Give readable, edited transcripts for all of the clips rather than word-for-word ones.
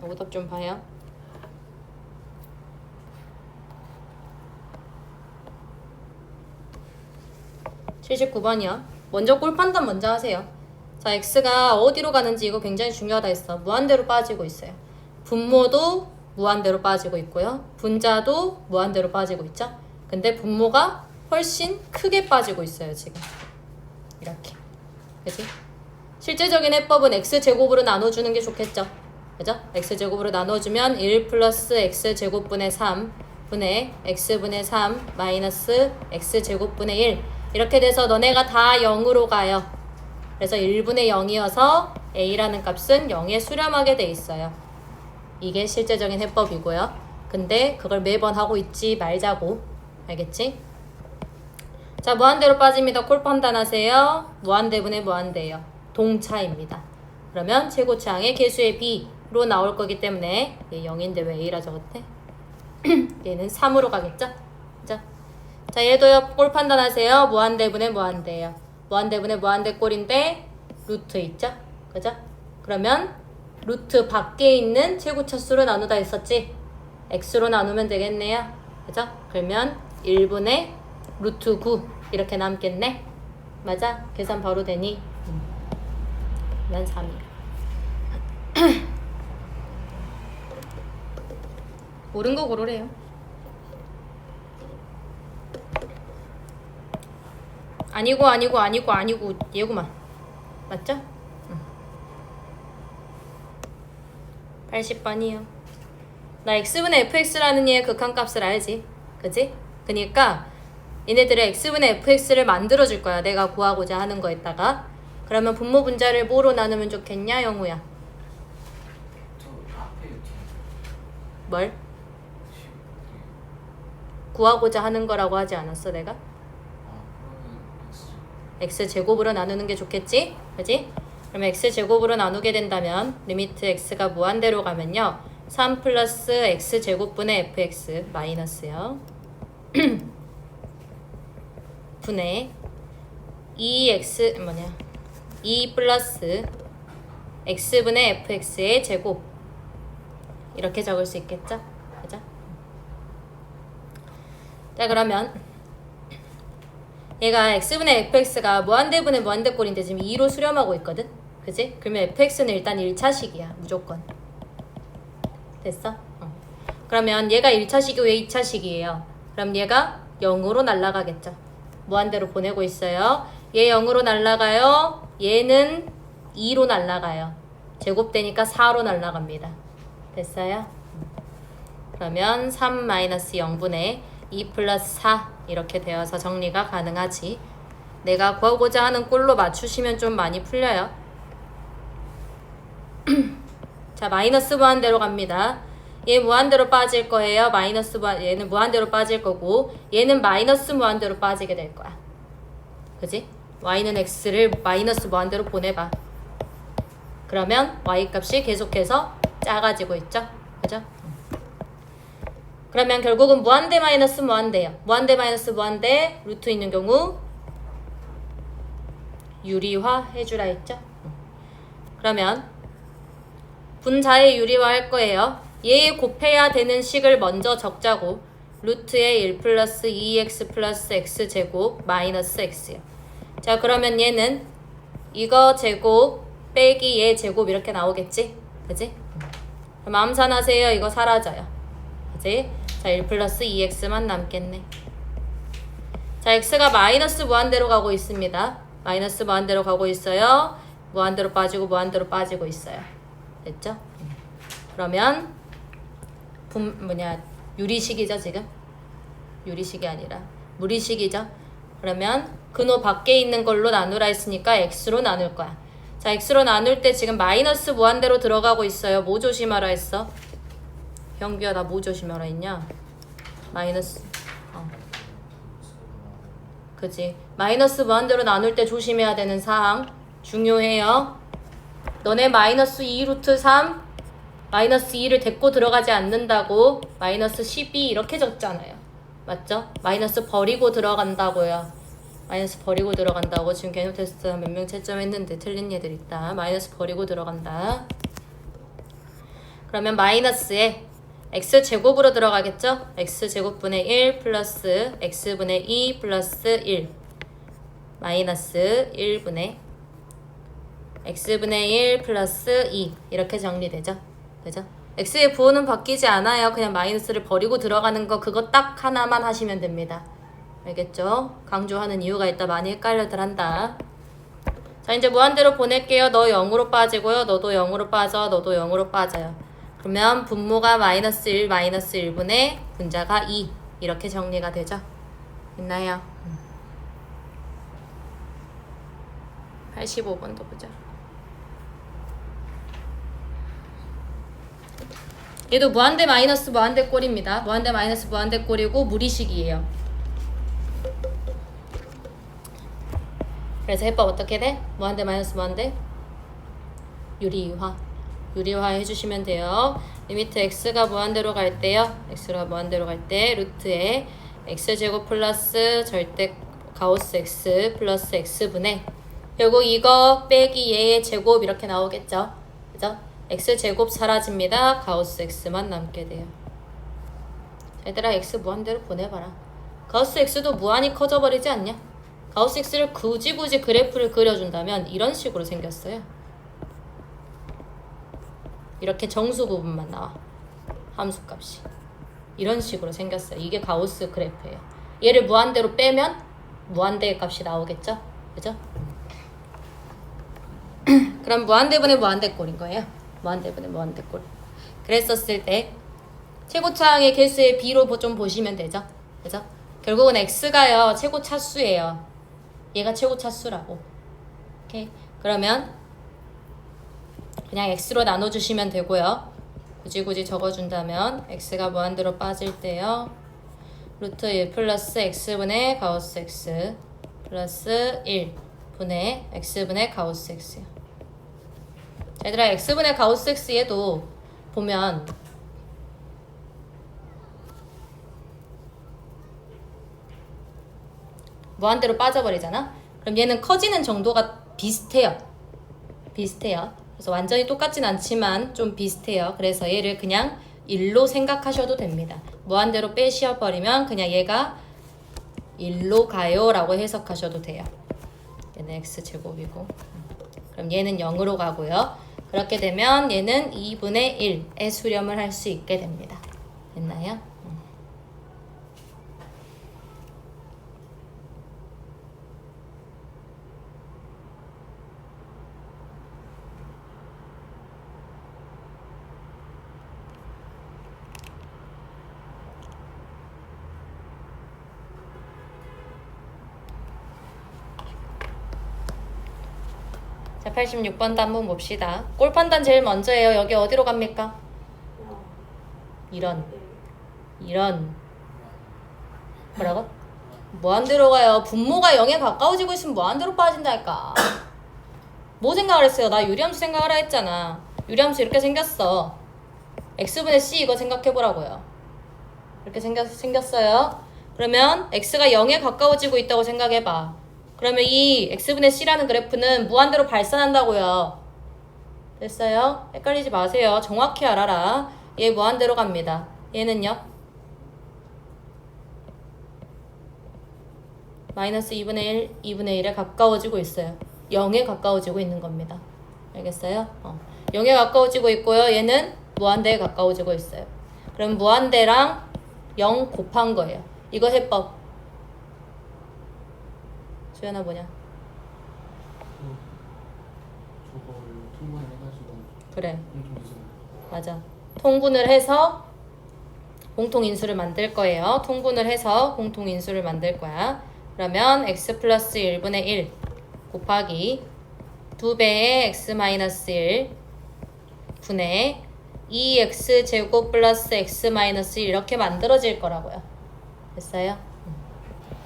오답 좀 봐요. 79번이요. 먼저 꼴 판단 먼저 하세요. 자, x가 어디로 가는지 이거 굉장히 중요하다 했어. 무한대로 빠지고 있어요. 분모도 무한대로 빠지고 있고요. 분자도 무한대로 빠지고 있죠. 근데 분모가 훨씬 크게 빠지고 있어요, 지금. 이렇게. 그치? 실제적인 해법은 x제곱으로 나눠주는 게 좋겠죠. 그죠? x제곱으로 나눠주면 1 플러스 x제곱분의 3 분의 x분의 3 마이너스 x제곱분의 1 이렇게 돼서 너네가 다 0으로 가요. 그래서 1분의 0이어서 a라는 값은 0에 수렴하게 돼 있어요. 이게 실제적인 해법이고요. 근데 그걸 매번 하고 있지 말자고. 알겠지? 자, 무한대로 빠집니다. 콜 판단하세요. 무한대분의 무한대예요. 동차입니다. 그러면 최고차항의 개수의 b로 나올 거기 때문에 얘 0인데 왜 a라 적었대? 얘는 3으로 가겠죠? 그죠? 자, 얘도요. 꼴 판단하세요. 무한대분의 무한대예요. 무한대분의 무한대 꼴인데 루트 있죠? 그죠? 그러면 루트 밖에 있는 최고차수로 나누다 했었지? x로 나누면 되겠네요. 그죠? 그러면 1분의 루트 9 이렇게 남겠네? 맞아? 계산 바로 되니? 그러면 3이야. 옳은 거 고르래요. 아니고 얘구만. 맞죠? 80번이요. 나 x분의 fx라는 얘의 극한값을 알지? 그지? 그니까 얘네들의 x분의 fx를 만들어줄 거야. 내가 구하고자 하는 거에다가. 그러면 분모 분자를 뭐로 나누면 좋겠냐, 영우야? 뭘? 구하고자 하는 거라고 하지 않았어, 내가? x제곱으로 나누는 게 좋겠지? 그지? 그러면 x제곱으로 나누게 된다면 리미트 x가 무한대로 가면요 3 플러스 x제곱분의 fx 마이너스요 분의 2 플러스 x분의 fx의 제곱 이렇게 적을 수 있겠죠? 그죠? 자, 그러면 얘가 x분의 fx가 무한대분의 무한대꼴인데 지금 2로 수렴하고 있거든? 그지? 그러면 fx는 일단 1차식이야. 무조건. 됐어? 그러면 얘가 1차식이고 얘 2차식이에요. 그럼 얘가 0으로 날아가겠죠. 무한대로 보내고 있어요. 얘 0으로 날아가요. 얘는 2로 날아가요. 제곱되니까 4로 날아갑니다. 됐어요? 그러면 3-0분의 2 플러스 4 이렇게 되어서 정리가 가능하지. 내가 구하고자 하는 꼴로 맞추시면 좀 많이 풀려요. 자, 마이너스 무한대로 갑니다. 얘 무한대로 빠질 거예요. 얘는 무한대로 빠질 거고 얘는 마이너스 무한대로 빠지게 될 거야. 그지? y는 x를 마이너스 무한대로 보내봐. 그러면 y 값이 계속해서 작아지고 있죠. 그죠? 그러면 결국은 무한대 마이너스 무한대예요. 무한대 마이너스 무한대 루트 있는 경우 유리화 해주라 했죠. 그러면 분자의 유리화 할 거예요. 얘 곱해야 되는 식을 먼저 적자고 루트의 1 플러스 2x 플러스 x제곱 마이너스 x요. 자, 그러면 얘는 이거 제곱 빼기 얘 제곱 이렇게 나오겠지? 그지? 그럼 암산하세요. 이거 사라져요. 그지? 자, 1 플러스 2x만 남겠네. 자, x가 마이너스 무한대로 가고 있습니다. 마이너스 무한대로 가고 있어요. 무한대로 빠지고 무한대로 빠지고 있어요. 됐죠? 그러면 유리식이죠, 지금? 유리식이 아니라 무리식이죠? 그러면 근호 밖에 있는 걸로 나누라 했으니까 x로 나눌 거야. 자, x로 나눌 때 지금 마이너스 무한대로 들어가고 있어요. 뭐 조심하라 했어? 형규야, 나 뭐 조심하라 했냐? 마이너스. 그지? 마이너스 무한대로 나눌 때 조심해야 되는 사항 중요해요. 너네 마이너스 2 루트 3 마이너스 2를 데리고 들어가지 않는다고 마이너스 12 이렇게 적잖아요. 맞죠? 마이너스 버리고 들어간다고요. 마이너스 버리고 들어간다고. 지금 개념 테스트 몇 명 채점했는데 틀린 얘들 있다. 마이너스 버리고 들어간다. 그러면 마이너스에 x제곱으로 들어가겠죠? x제곱분의 1 플러스 x분의 2 플러스 1 마이너스 1분의 x분의 1 플러스 2 이렇게 정리되죠? 그죠? x의 부호는 바뀌지 않아요. 그냥 마이너스를 버리고 들어가는 거 그거 딱 하나만 하시면 됩니다. 알겠죠? 강조하는 이유가 있다. 많이 헷갈려들 한다. 자, 이제 무한대로 보낼게요. 너 0으로 빠지고요. 너도 0으로 빠져. 너도 0으로 빠져요. 그러면 분모가 마이너스 1, 마이너스 1분의 분자가 2 이렇게 정리가 되죠? 있나요? 85번도 보자. 얘도 무한대 마이너스 무한대 꼴입니다. 무한대 마이너스 무한대 꼴이고 무리식이에요. 그래서 해법 어떻게 돼? 무한대 마이너스 무한대 유리화. 유리화 해주시면 돼요. 리미트 x가 무한대로 갈 때요. x가 무한대로 갈 때 루트에 x제곱 플러스 절대 가우스 x 플러스 x분의 결국 이거 빼기 얘의 제곱 이렇게 나오겠죠. 그죠? x제곱 사라집니다. 가우스 x만 남게 돼요. 얘들아 x 무한대로 보내봐라. 가우스 x도 무한히 커져버리지 않냐? 가우스 x를 굳이 그래프를 그려준다면 이런 식으로 생겼어요. 이렇게 정수 부분만 나와. 함수값이. 이런 식으로 생겼어요. 이게 가우스 그래프예요. 얘를 무한대로 빼면 무한대의 값이 나오겠죠? 그죠? 그럼 무한대분의 무한대꼴인 거예요. 무한대분의 무한대꼴. 그랬었을 때 최고차항의 개수의 b로 좀 보시면 되죠? 그죠? 결국은 x가요. 최고 차수예요. 얘가 최고 차수라고. 오케이. 그러면 그냥 x로 나눠주시면 되고요. 굳이 적어준다면 x가 무한대로 빠질 때요. 루트 1 플러스 x분의 가우스 x 플러스 1분의 x분의 가우스 x요. 얘들아 x분의 가우스 x 얘도 보면 무한대로 빠져버리잖아. 그럼 얘는 커지는 정도가 비슷해요. 그래서 완전히 똑같진 않지만 좀 비슷해요. 그래서 얘를 그냥 1로 생각하셔도 됩니다. 무한대로 빼시어버리면 그냥 얘가 1로 가요 라고 해석하셔도 돼요. 얘는 x제곱이고 그럼 얘는 0으로 가고요. 그렇게 되면 얘는 2분의 1의 수렴을 할 수 있게 됩니다. 됐나요? 자, 86번도 한번 봅시다. 꼴 판단 제일 먼저 해요. 여기 어디로 갑니까? 이런 뭐라고? 무한대로 가요. 분모가 0에 가까워지고 있으면 무한대로 빠진다니까. 뭐 생각을 했어요? 나 유리함수 생각하라 했잖아. 유리함수 이렇게 생겼어. x분의 c 이거 생각해보라고요. 이렇게 생겼어요. 그러면 x가 0에 가까워지고 있다고 생각해봐. 그러면 이 x분의 c라는 그래프는 무한대로 발산한다고요. 됐어요? 헷갈리지 마세요. 정확히 알아라. 얘 무한대로 갑니다. 얘는요? 마이너스 2분의 1, 2분의 1에 가까워지고 있어요. 0에 가까워지고 있는 겁니다. 알겠어요? 0에 가까워지고 있고요. 얘는 무한대에 가까워지고 있어요. 그럼 무한대랑 0 곱한 거예요. 이거 해법. 주연아 뭐냐? 저걸 통분을 해가지고 그래. 공통인수 맞아. 통분을 해서 공통인수를 만들 거예요. 통분을 해서 공통인수를 만들 거야. 그러면 x 플러스 1분의 1 곱하기 2배의 x 마이너스 1 분의 2x 제곱 플러스 x 마이너스 1 이렇게 만들어질 거라고요. 됐어요?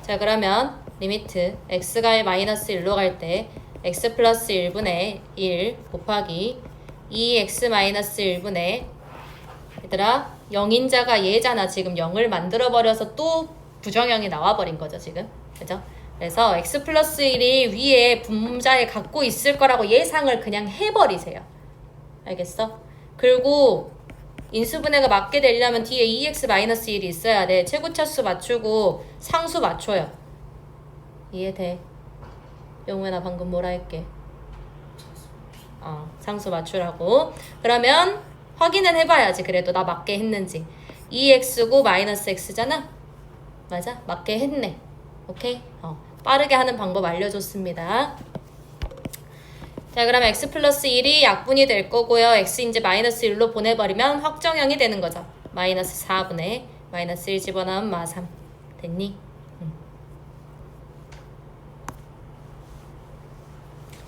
자, 그러면 리미트 x가 마이너스 1로 갈 때 x 플러스 1분의 1 곱하기 2x 마이너스 1분의 얘들아 0인자가 얘잖아. 지금 0을 만들어버려서 또 부정형이 나와버린 거죠 지금. 그죠? 그래서 x 플러스 1이 위에 분자에 갖고 있을 거라고 예상을 그냥 해버리세요. 알겠어? 그리고 인수분해가 맞게 되려면 뒤에 2x-1이 있어야 돼. 최고차수 맞추고 상수 맞춰요. 이해돼? 영우야 나 방금 뭐라 했게? 상수 맞추라고. 그러면 확인은 해봐야지. 그래도 나 맞게 했는지. 2x고 마이너스 x잖아? 맞아? 맞게 했네. 오케이? 빠르게 하는 방법 알려줬습니다. 자, 그럼 x 플러스 1이 약분이 될 거고요. x 이제 마이너스 1로 보내버리면 확정형이 되는 거죠. 마이너스 4분의 마이너스 1 집어넣으면 마3. 됐니?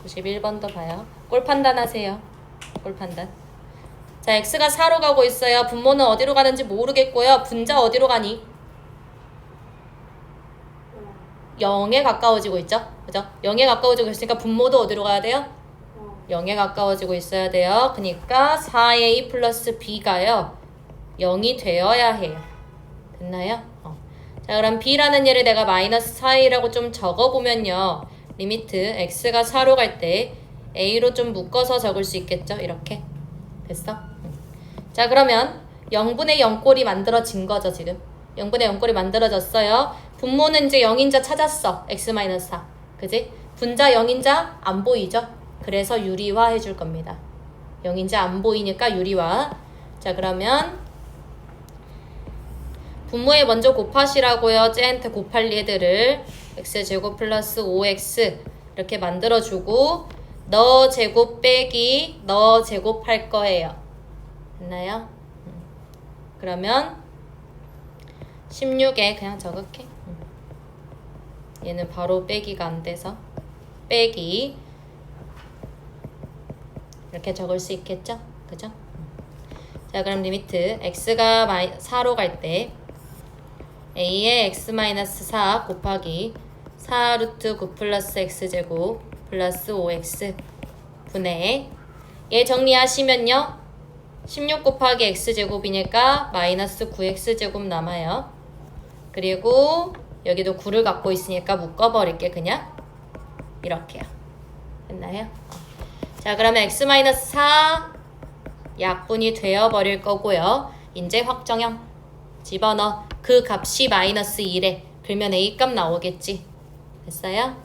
91번도 봐요. 꼴 판단하세요. 꼴 판단. 자, x가 4로 가고 있어요. 분모는 어디로 가는지 모르겠고요. 분자 어디로 가니? 0에 가까워지고 있죠? 그죠? 0에 가까워지고 있으니까 분모도 어디로 가야 돼요? 0에 가까워지고 있어야 돼요. 그러니까 4a 플러스 b가요. 0이 되어야 해요. 됐나요? 자, 그럼 b라는 얘를 내가 마이너스 4a라고 좀 적어보면요. 리미트 x가 4로 갈 때 a로 좀 묶어서 적을 수 있겠죠? 이렇게. 됐어? 자, 그러면 0분의 0꼴이 만들어진 거죠, 지금. 0분의 0꼴이 만들어졌어요. 분모는 이제 0인자 찾았어. x-4. 그지? 분자 0인자 안 보이죠? 그래서 유리화 해줄 겁니다. 0인자 안 보이니까 유리화. 자, 그러면 분모에 먼저 곱하시라고요. 쟤한테 곱할 얘들을 x제곱 플러스 5x 이렇게 만들어주고 너 제곱 빼기 너 제곱 할 거예요. 됐나요? 그러면 16에 그냥 적을게. 얘는 바로 빼기가 안 돼서 빼기 이렇게 적을 수 있겠죠? 그죠? 자, 그럼 리미트 x가 4로 갈 때 a의 x-4 곱하기 4 루트 9 플러스 x제곱 플러스 5x 분의 얘 정리하시면요. 16 곱하기 x제곱이니까 마이너스 9x제곱 남아요. 그리고 여기도 9를 갖고 있으니까 묶어버릴게 그냥 이렇게요. 됐나요? 자, 그러면 x-4 약분이 되어버릴 거고요. 이제 확정형 집어넣어. 그 값이 마이너스 1에 그러면 a 값 나오겠지. 됐어요?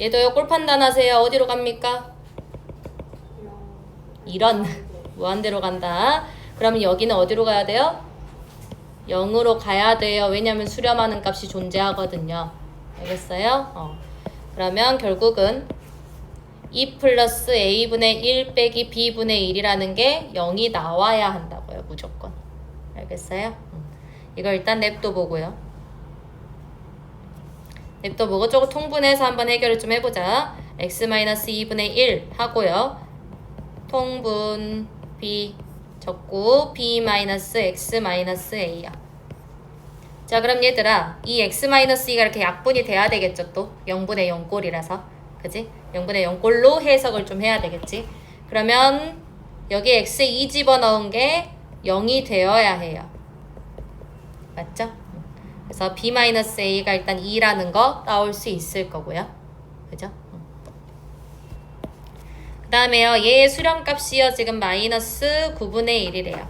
얘도요. 꼴 판단하세요. 어디로 갑니까? 이런 무한대로 간다. 그러면 여기는 어디로 가야 돼요? 0으로 가야 돼요. 왜냐면 수렴하는 값이 존재하거든요. 알겠어요? 그러면 결국은 2 플러스 a분의 1 빼기 b분의 1이라는 게 0이 나와야 한다고요. 무조건. 알겠어요? 이거 일단 냅둬보고요. 냅둬보고 조금 통분해서 한번 해결을 좀 해보자. x-2분의 1 하고요. 통분 b 적고 b-x-a야. 자, 그럼 얘들아 이 x-2가 이렇게 약분이 돼야 되겠죠. 또 0분의 0꼴이라서 그지? 0분의 0꼴로 해석을 좀 해야 되겠지. 그러면 여기 x2 집어넣은 게 0이 되어야 해요. 맞죠? 그래서 b-a가 일단 2라는 거 나올 수 있을 거고요. 그죠? 그 다음에요. 얘의 수렴값이요. 지금 마이너스 9분의 1이래요.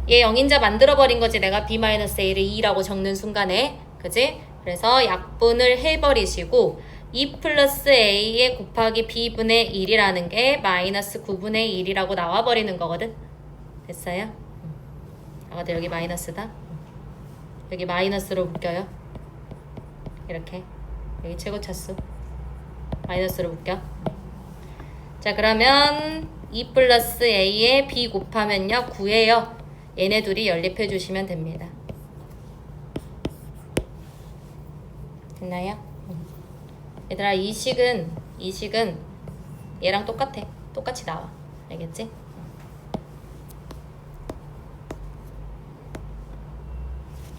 얘 0인자 만들어버린 거지. 내가 b-a를 2라고 적는 순간에. 그지? 그래서 약분을 해버리시고 2 플러스 a에 곱하기 b분의 1이라는 게 마이너스 9분의 1이라고 나와버리는 거거든. 됐어요? 아까도 여기 마이너스다. 여기 마이너스로 묶여요. 이렇게. 여기 최고차수. 마이너스로 묶여. 자, 그러면 2 플러스 a에 b 곱하면요. 9예요. 얘네 둘이 연립해 주시면 됩니다. 됐나요? 얘들아 이 식은 얘랑 똑같아. 똑같이 나와. 알겠지?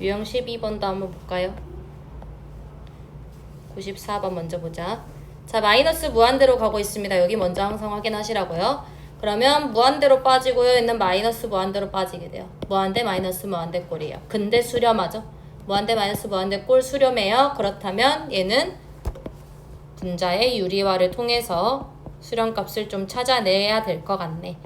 유형 12번도 한번 볼까요? 94번 먼저 보자. 자, 마이너스 무한대로 가고 있습니다. 여기 먼저 항상 확인하시라고요. 그러면 무한대로 빠지고요. 얘는 마이너스 무한대로 빠지게 돼요. 무한대 마이너스 무한대 꼴이에요. 근데 수렴하죠. 무한대 마이너스 무한대 꼴 수렴해요. 그렇다면 얘는 분자의 유리화를 통해서 수렴값을 좀 찾아내야 될 것 같네.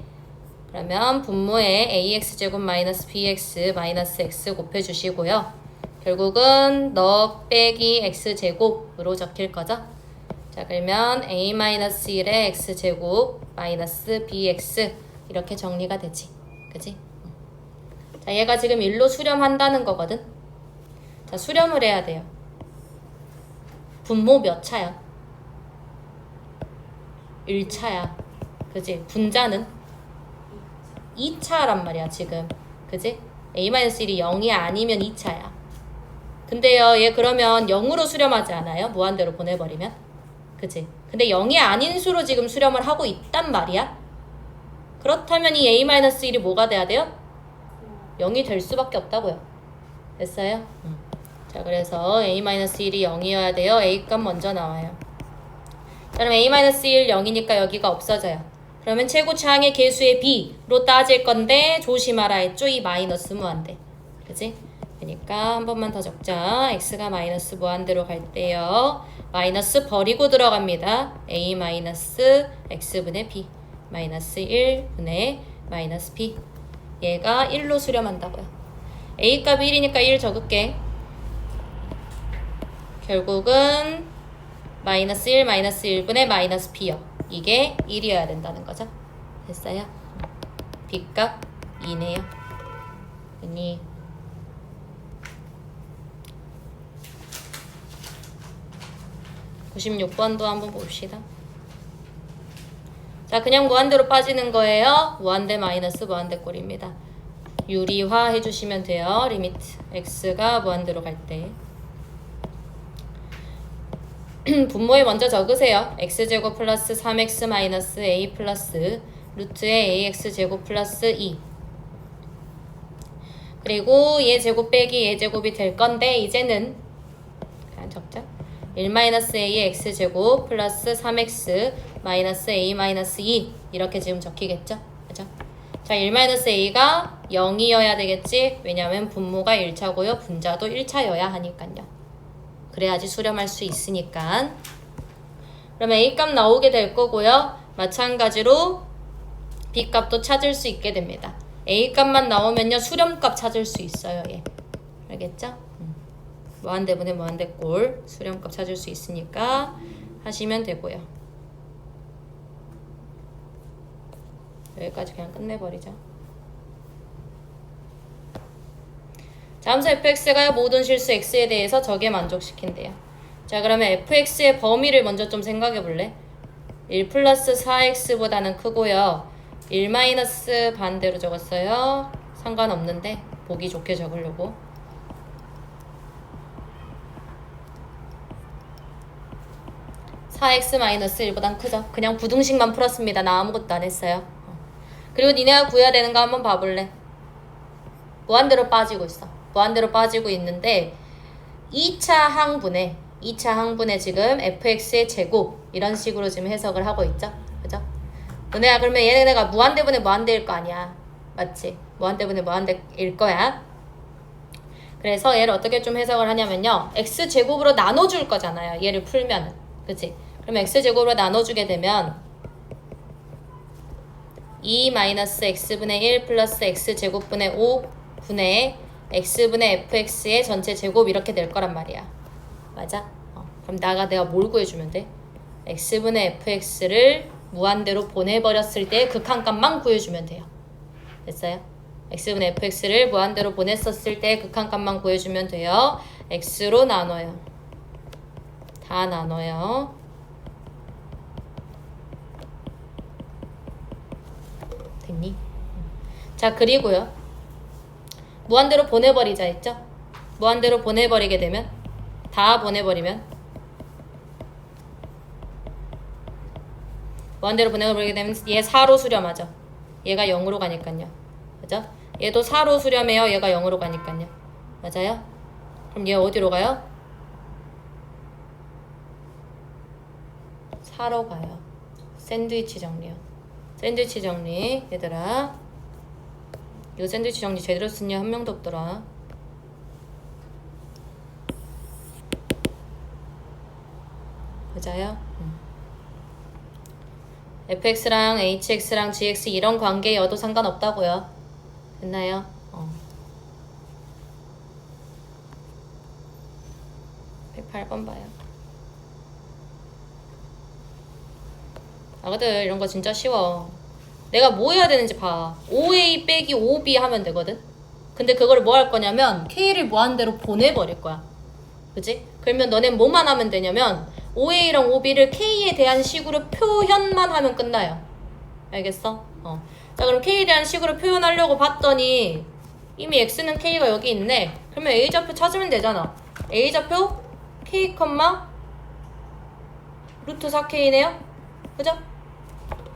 그러면 분모에 ax제곱 마이너스 bx 마이너스 x 곱해주시고요. 결국은 너 빼기 x제곱으로 적힐 거죠. 자, 그러면 a-1의 x제곱 마이너스 bx 이렇게 정리가 되지. 그지? 자, 얘가 지금 1로 수렴한다는 거거든. 자, 수렴을 해야 돼요. 분모 몇 차야? 1차야. 그지? 분자는 2차란 말이야 지금. 그지? a-1이 0이 아니면 2차야. 근데요, 얘 그러면 0으로 수렴하지 않아요? 무한대로 보내버리면? 그지? 근데 0이 아닌 수로 지금 수렴을 하고 있단 말이야? 그렇다면 이 a-1이 뭐가 돼야 돼요? 0이 될 수밖에 없다고요. 됐어요? 자, 그래서 a-1이 0이어야 돼요. a값 먼저 나와요. 그럼 a-1 0이니까 여기가 없어져요. 그러면 최고차항의 개수의 b로 따질 건데 조심하라 했죠? 이 마이너스 무한대. 그지? 그러니까 한 번만 더 적자. x가 마이너스 무한대로 갈 때요. 마이너스 버리고 들어갑니다. a 마이너스 x분의 b 마이너스 1분의 마이너스 b. 얘가 1로 수렴한다고요. a 값이 1이니까 1 적을게. 결국은 마이너스 1 마이너스 1분의 마이너스 b요. 이게 1이어야 된다는 거죠. 됐어요? b 값 2네요. 그니 96번도 한번 봅시다. 자, 그냥 무한대로 빠지는 거예요. 무한대 마이너스 무한대 꼴입니다. 유리화 해주시면 돼요. 리미트 x가 무한대로 갈 때. 분모에 먼저 적으세요. x제곱 플러스 3x 마이너스 a 플러스 루트의 ax제곱 플러스 2. 그리고 얘 제곱 빼기 얘 제곱이 될 건데 이제는 그냥 적자. 1-a의 x제곱 플러스 3x 마이너스 a 마이너스 2 이렇게 지금 적히겠죠? 그죠? 자, 1-a가 0이어야 되겠지? 왜냐면 분모가 1차고요. 분자도 1차여야 하니까요. 그래야지 수렴할 수 있으니까. 그럼 a값 나오게 될 거고요. 마찬가지로 b값도 찾을 수 있게 됩니다. a값만 나오면요. 수렴값 찾을 수 있어요. 얘. 알겠죠? 무한대분의 무한대꼴 수렴값 찾을 수 있으니까 하시면 되고요. 여기까지 그냥 끝내버리죠. 잠수 fx가 모든 실수 x에 대해서 적에 만족시킨대요. 자, 그러면 fx의 범위를 먼저 좀 생각해 볼래? 1 플러스 4x보다는 크고요. 1 마이너스 반대로 적었어요. 상관없는데 보기 좋게 적으려고. (4x-1보단) 크죠? 그냥 부등식만 풀었습니다. 나 아무것도 안 했어요. 그리고 니네가 구해야 되는 거 한번 봐볼래? 무한대로 빠지고 있어. 무한대로 빠지고 있는데 2차 항분에 지금 fx의 제곱 이런 식으로 지금 해석을 하고 있죠. 그죠? 너네가 그러면 얘네가 무한대분의 무한대일 거 아니야. 맞지? 무한대분의 무한대일 거야. 그래서 얘를 어떻게 좀 해석을 하냐면요. x제곱으로 나눠줄 거잖아요. 얘를 풀면은. 그치? 그럼 x제곱으로 나눠주게 되면 2-x분의 1 플러스 x제곱분의 5분의 x분의 fx의 전체 제곱 이렇게 될 거란 말이야. 맞아? 그럼 내가 뭘 구해주면 돼? x분의 fx를 무한대로 보내버렸을 때 극한값만 구해주면 돼요. 됐어요? x분의 fx를 무한대로 보냈었을 때 극한값만 구해주면 돼요. x로 나눠요. 다 나눠요. 됐니? 자, 그리고요. 무한대로 보내버리자 했죠? 무한대로 보내버리게 되면 다 보내버리면 무한대로 보내버리게 되면 얘 4로 수렴하죠. 얘가 0으로 가니까요. 그죠? 얘도 4로 수렴해요. 얘가 0으로 가니까요. 맞아요? 그럼 얘 어디로 가요? 4로 가요. 샌드위치 정리요. 샌드위치 정리. 얘들아, 이거 샌드위치 정리 제대로 쓴 애 한 명도 없더라. 맞아요? fx랑 hx랑 gx 이런 관계여도 상관없다고요. 됐나요? 108번 봐요. 아가들 이런 거 진짜 쉬워. 내가 뭐 해야 되는지 봐. 5a 빼기 5b 하면 되거든. 근데 그걸 뭐 할 거냐면 k를 무한대로 보내버릴 거야. 그치? 그러면 너넨 뭐만 하면 되냐면 5a랑 5b를 k에 대한 식으로 표현만 하면 끝나요. 알겠어? 자, 그럼 k에 대한 식으로 표현하려고 봤더니 이미 x는 k가 여기 있네. 그러면 a좌표 찾으면 되잖아. a좌표 k, 루트 4k네요. 그죠?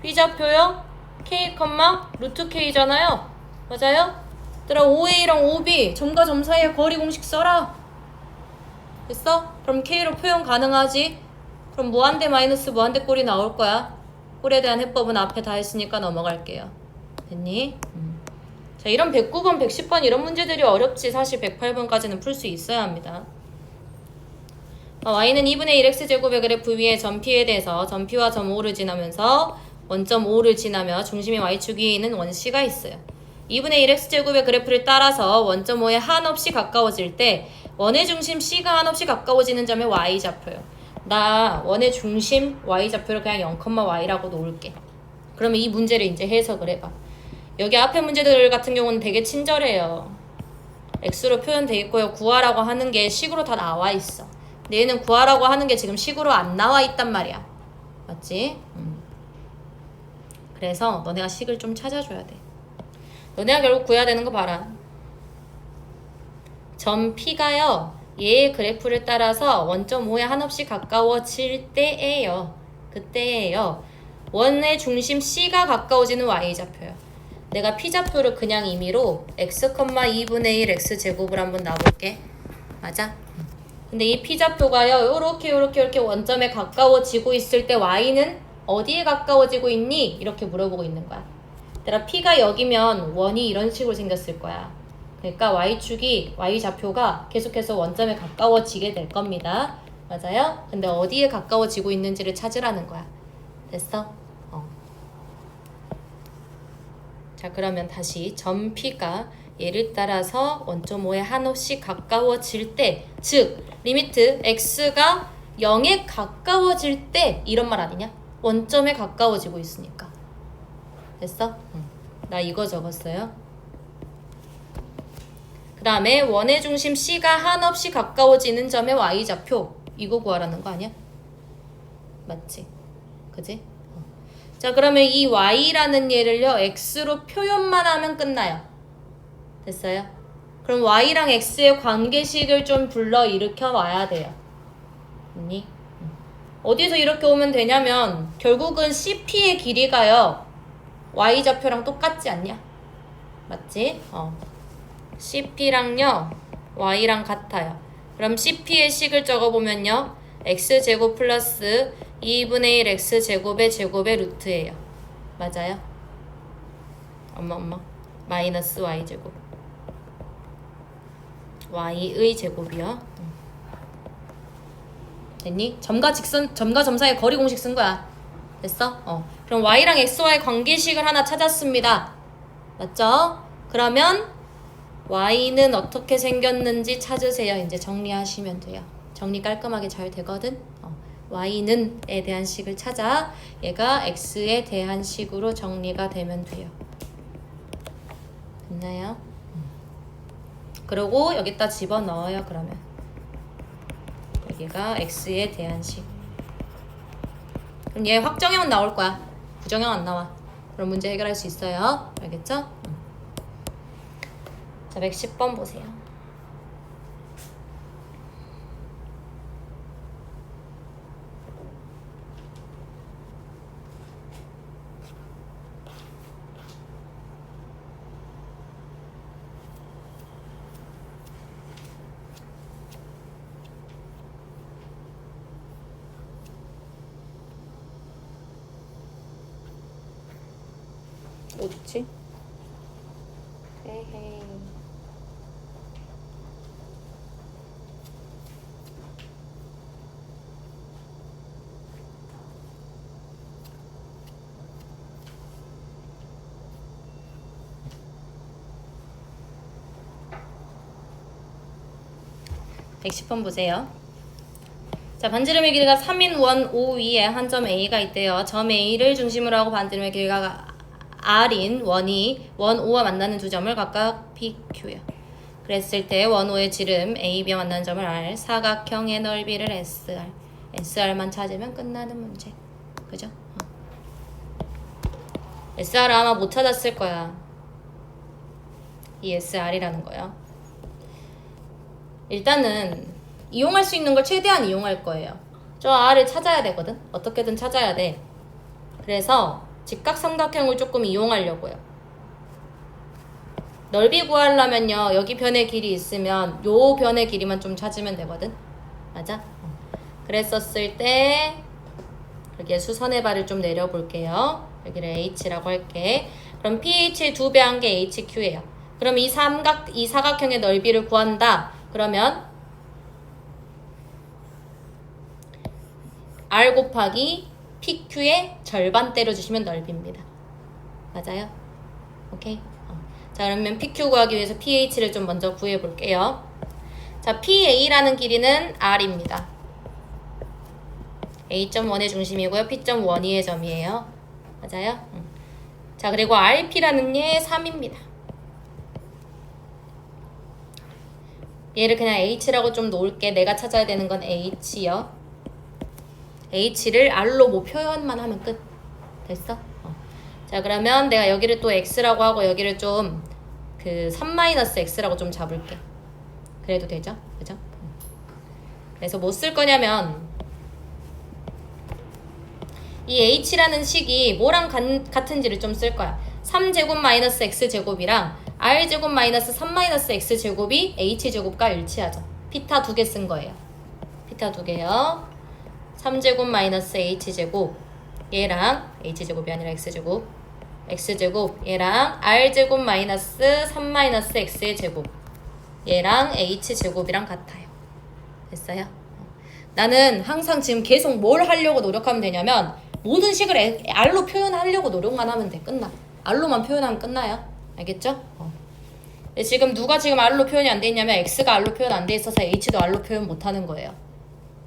b좌표요 k, 루트 k잖아요. 맞아요? 얘들아 5a랑 5b 점과 점 사이의 거리 공식 써라. 됐어? 그럼 k로 표현 가능하지? 그럼 무한대 마이너스 무한대 꼴이 나올 거야. 꼴에 대한 해법은 앞에 다 했으니까 넘어갈게요. 됐니? 자, 이런 109번, 110번 이런 문제들이 어렵지. 사실 108번까지는 풀 수 있어야 합니다. y는 2분의 1x 제곱의 그래프 위에 점 p에 대해서 점 p와 점 O를 지나면서 원점 O를 지나며 중심이 y축 위에 있는 원C가 있어요. 2분의 1x 제곱의 그래프를 따라서 원점 O에 한없이 가까워질 때 원의 중심 C가 한없이 가까워지는 점의 y좌표요. 나 원의 중심 y좌표를 그냥 0,y라고 놓을게. 그러면 이 문제를 이제 해석을 해봐. 여기 앞에 문제들 같은 경우는 되게 친절해요. x로 표현돼 있고요. 구하라고 하는 게 식으로 다 나와 있어. 근데 얘는 구하라고 하는 게 지금 식으로 안 나와 있단 말이야. 맞지? 그래서 너네가 식을 좀 찾아줘야 돼. 너네가 결국 구해야 되는 거 봐라. 점 P가요. 얘의 그래프를 따라서 원점 O에 한없이 가까워질 때예요. 그때예요. 원의 중심 C가 가까워지는 y좌표요. 내가 P좌표를 그냥 임의로 x, 2분의 1 x제곱을 한번 놔볼게. 맞아? 근데 이 P좌표가요. 요렇게 원점에 가까워지고 있을 때 y는 어디에 가까워지고 있니? 이렇게 물어보고 있는 거야. 얘들아 P가 여기면 원이 이런 식으로 생겼을 거야. 그러니까 y좌표가 계속해서 원점에 가까워지게 될 겁니다. 맞아요? 근데 어디에 가까워지고 있는지를 찾으라는 거야. 됐어? 자, 그러면 다시 점 P가 얘를 따라서 원점 O에 한없이 가까워질 때, 즉 리미트 x가 0에 가까워질 때 이런 말 아니냐? 원점에 가까워지고 있으니까. 됐어? 나 이거 적었어요. 그 다음에 원의 중심 C가 한없이 가까워지는 점의 y좌표. 이거 구하라는 거 아니야? 맞지? 그지? 자, 그러면 이 y라는 얘를요 x로 표현만 하면 끝나요. 됐어요? 그럼 y랑 x의 관계식을 좀 불러일으켜 와야 돼요. 됐니? 어디서 이렇게 오면 되냐면 결국은 CP의 길이가요 y좌표랑 똑같지 않냐? 맞지? CP랑요 y랑 같아요. 그럼 CP의 식을 적어보면요 x제곱 플러스 2분의 1 x제곱의 제곱의 루트예요. 맞아요? 엄마 마이너스 y제곱 y의 제곱이요. 됐니? 점과 점 사이의 거리 공식 쓴 거야. 됐어? 그럼 y랑 x와의 관계식을 하나 찾았습니다. 맞죠? 그러면 y는 어떻게 생겼는지 찾으세요. 이제 정리하시면 돼요. 정리 깔끔하게 잘 되거든. y는 에 대한 식을 찾아 얘가 x에 대한 식으로 정리가 되면 돼요. 됐나요? 그리고 여기다 집어넣어요. 그러면 여기가 x에 대한 식. 그럼 얘 확정형은 나올 거야. 부정형 안 나와. 그럼 문제 해결할 수 있어요. 알겠죠? 자, 110번 보세요. 어딨지? 헤헤. 110번 보세요. 자, 반지름의 길이가 3인 원 O 위에 한 점 A가 있대요. 점 A를 중심으로 하고 반지름의 길이가 R인 원이 원 O와 만나는 두 점을 각각 PQ요. 그랬을 때 원 O의 지름 A, B와 만나는 점을 R, 사각형의 넓이를 SR. SR만 찾으면 끝나는 문제. 그죠? SR 아마 못 찾았을 거야. 이 SR이라는 거요. 일단은 이용할 수 있는 걸 최대한 이용할 거예요. 저 R을 찾아야 되거든. 어떻게든 찾아야 돼. 그래서 직각삼각형을 조금 이용하려고요. 넓이 구하려면요, 여기 변의 길이 있으면 요 변의 길이만 좀 찾으면 되거든. 맞아? 그랬었을 때 여기에 수선의 발을 좀 내려볼게요. 여기를 H라고 할게. 그럼 PH의 2배 한 게 HQ예요. 그럼 이 사각형의 넓이를 구한다. 그러면 R 곱하기 PQ의 절반 때려주시면 넓입니다. 맞아요? 오케이? 자, 그러면 PQ 구하기 위해서 PH를 좀 먼저 구해볼게요. 자, PA라는 길이는 R입니다. A.1의 중심이고요. P.12의 점이에요. 맞아요? 자, 그리고 RP라는 얘 3입니다. 얘를 그냥 H라고 좀 놓을게. 내가 찾아야 되는 건 H요. H를 R로 뭐 표현만 하면 끝. 됐어? 자, 그러면 내가 여기를 또 X라고 하고 여기를 좀 그 3-X라고 좀 잡을게. 그래도 되죠? 그죠? 그래서 뭐 쓸 거냐면 이 H라는 식이 뭐랑 같은지를 좀 쓸 거야. 3제곱 마이너스 X제곱이랑 R제곱 마이너스 3-X제곱이 H제곱과 일치하죠. 피타 2개 쓴 거예요. 피타 2개요. 3제곱 마이너스 H제곱 얘랑 H제곱이 아니라 X제곱 X제곱 얘랑 R제곱 마이너스 3-X의 제곱 얘랑 H제곱이랑 같아요. 됐어요? 나는 항상 지금 계속 뭘 하려고 노력하면 되냐면 모든 식을 R로 표현하려고 노력만 하면 돼. 끝나. R로만 표현하면 끝나요. 알겠죠? 근데 지금 누가 지금 R로 표현이 안 돼 있냐면 X가 R로 표현 안 돼 있어서 H도 R로 표현 못 하는 거예요.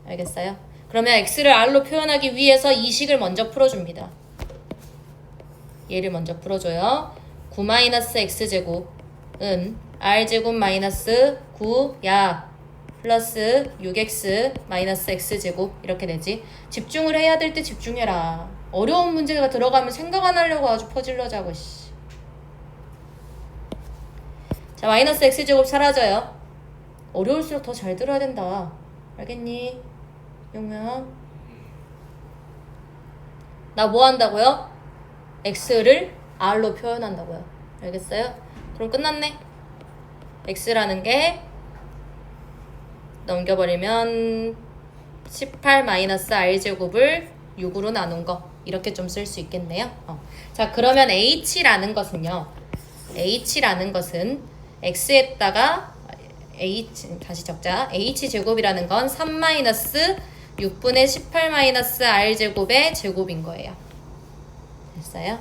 알겠어요? 그러면 X를 R로 표현하기 위해서 이 식을 먼저 풀어줍니다. 얘를 먼저 풀어줘요. 9-X제곱은 R제곱 마이너스 9야 플러스 6X 마이너스 X제곱 이렇게 되지. 집중을 해야 될 때 집중해라. 어려운 문제가 들어가면 생각 안 하려고 아주 퍼질러 자고 씨. 자, 마이너스 X제곱 사라져요. 어려울수록 더 잘 들어야 된다. 알겠니? 용명. 나 뭐 한다고요? X를 R로 표현한다고요. 알겠어요? 그럼 끝났네. X라는 게 넘겨버리면 18-R제곱을 6으로 나눈 거 이렇게 좀 쓸 수 있겠네요. 자, 그러면 H라는 것은요. H라는 것은 X에다가 다시 적자. H제곱이라는 건 3-6분의 18-R제곱의 제곱인 거예요. 됐어요?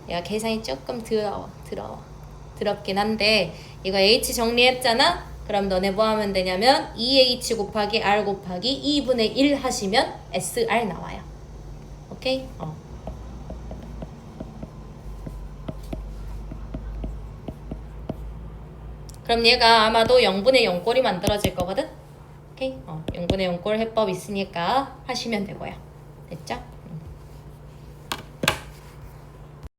얘가 계산이 조금 더럽긴 한데 이거 H 정리했잖아? 그럼 너네 뭐 하면 되냐면 2H 곱하기 R 곱하기 2분의 1 하시면 SR 나와요. 오케이? 그럼 얘가 아마도 0분의 0꼴이 만들어질 거거든? 오케이? 0분의 0꼴 해법 있으니까 하시면 되고요. 됐죠?